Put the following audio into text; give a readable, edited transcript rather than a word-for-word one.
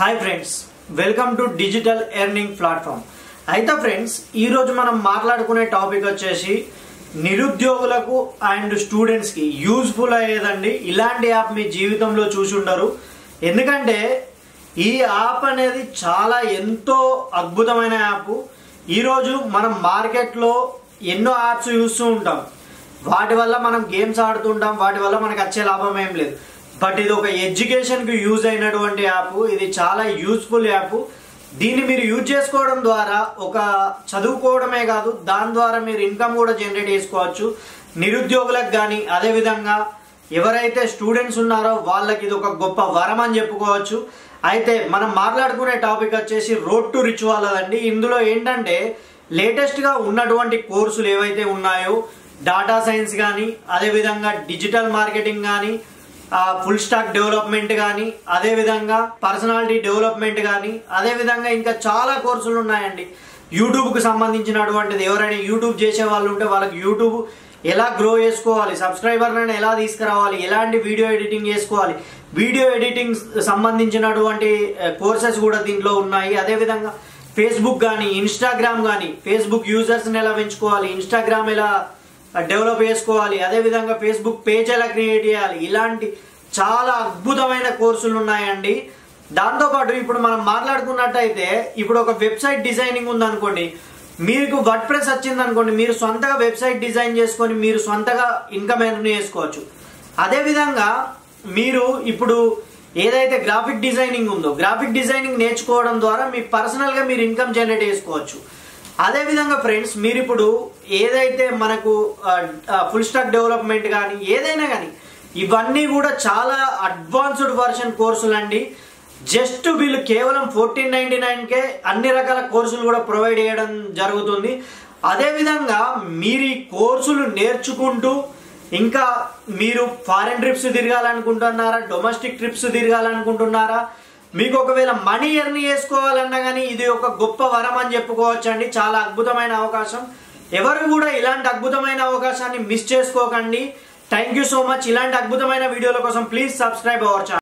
Hi friends, welcome to digital earning platform. అయితే friends, ఈరోజు మనం మాట్లాడుకునే టాపిక్ వచ్చేసి నిరుద్యోగులకు అండ్ స్టూడెంట్స్కి యూజ్ఫుల్ అయ్యేదండి. ఇలాంటి యాప్ మీ జీవితంలో చూసి ఉండరు. ఎందుకంటే ఈ యాప్ అనేది చాలా ఎంతో అద్భుతమైన యాప్. ఈరోజు మనం మార్కెట్లో ఎన్నో యాప్స్ చూస్తూ ఉంటాం. వాటి వల్ల మనం గేమ్స్ ఆడుతుంటాం, వాటి వల్ల మనకు వచ్చే లాభం ఏం లేదు. బట్ ఇది ఒక ఎడ్యుకేషన్కి యూజ్ అయినటువంటి యాప్. ఇది చాలా యూజ్ఫుల్ యాప్. దీన్ని మీరు యూజ్ చేసుకోవడం ద్వారా ఒక చదువుకోవడమే కాదు, దాని ద్వారా మీరు ఇన్కమ్ కూడా జనరేట్ చేసుకోవచ్చు. నిరుద్యోగులకు కానీ అదేవిధంగా ఎవరైతే స్టూడెంట్స్ ఉన్నారో వాళ్ళకి ఇది ఒక గొప్ప వరం అని చెప్పుకోవచ్చు. అయితే మనం మాట్లాడుకునే టాపిక్ వచ్చేసి రోడ్ టు రిచ్ వాళ్ళదండి. ఇందులో ఏంటంటే లేటెస్ట్గా ఉన్నటువంటి కోర్సులు ఏవైతే ఉన్నాయో, డాటా సైన్స్ కానీ అదేవిధంగా డిజిటల్ మార్కెటింగ్ కానీ, ఫుల్ స్టాక్ డెవలప్మెంట్ కానీ, అదేవిధంగా పర్సనాలిటీ డెవలప్మెంట్ కానీ, అదేవిధంగా ఇంకా చాలా కోర్సులు ఉన్నాయండి. యూట్యూబ్కి సంబంధించినటువంటిది. ఎవరైనా యూట్యూబ్ చేసే వాళ్ళు ఉంటే వాళ్ళకి యూట్యూబ్ ఎలా గ్రో చేసుకోవాలి, సబ్స్క్రైబర్లను ఎలా తీసుకురావాలి, ఎలాంటి వీడియో ఎడిటింగ్ చేసుకోవాలి, వీడియో ఎడిటింగ్ సంబంధించినటువంటి కోర్సెస్ కూడా దీంట్లో ఉన్నాయి. అదేవిధంగా ఫేస్బుక్ కానీ ఇన్స్టాగ్రామ్ కానీ, ఫేస్బుక్ యూజర్స్ని ఎలా పెంచుకోవాలి, ఇన్స్టాగ్రామ్ ఎలా డెవలప్ చేసుకోవాలి, అదేవిధంగా ఫేస్బుక్ పేజ్ ఎలా క్రియేట్ చేయాలి, ఇలాంటి చాలా అద్భుతమైన కోర్సులు ఉన్నాయండి. దాంతోపాటు ఇప్పుడు మనం మాట్లాడుకున్నట్టయితే, ఇప్పుడు ఒక వెబ్సైట్ డిజైనింగ్ ఉందనుకోండి, మీకు వర్డ్ ప్రెస్ వచ్చింది అనుకోండి, మీరు సొంతగా వెబ్సైట్ డిజైన్ చేసుకొని మీరు సొంతగా ఇన్కమ్ ఎర్న్ చేసుకోవచ్చు. అదేవిధంగా మీరు ఇప్పుడు ఏదైతే గ్రాఫిక్ డిజైనింగ్ ఉందో, గ్రాఫిక్ డిజైనింగ్ నేర్చుకోవడం ద్వారా మీ పర్సనల్గా మీరు ఇన్కమ్ జనరేట్ చేసుకోవచ్చు. అదేవిధంగా ఫ్రెండ్స్, మీరు ఇప్పుడు ఏదైతే మనకు ఫుల్ స్టాక్ డెవలప్మెంట్ కానీ ఏదైనా కానీ, ఇవన్నీ కూడా చాలా అడ్వాన్స్డ్ వర్షన్ కోర్సులు అండి. జస్ట్ వీళ్ళు కేవలం 1499కే అన్ని రకాల కోర్సులు కూడా ప్రొవైడ్ చేయడం జరుగుతుంది. అదేవిధంగా మీరు ఈ కోర్సులు నేర్చుకుంటూ ఇంకా మీరు ఫారెన్ ట్రిప్స్ తిరగాలనుకుంటున్నారా, డొమెస్టిక్ ట్రిప్స్ తిరగాలనుకుంటున్నారా, మీకు ఒకవేళ మనీ ఎర్న్ చేసుకోవాలన్నా కానీ ఇది ఒక గొప్ప వరం అని చెప్పుకోవచ్చు అండి. చాలా అద్భుతమైన అవకాశం. ఎవరు కూడా ఇలాంటి అద్భుతమైన అవకాశాన్ని మిస్ చేసుకోకండి. Thank you so much. ఇలాంటి అద్భుతమైన వీడియోల కోసం ప్లీజ్ సబ్స్క్రైబ్ అవర్ ఛానల్.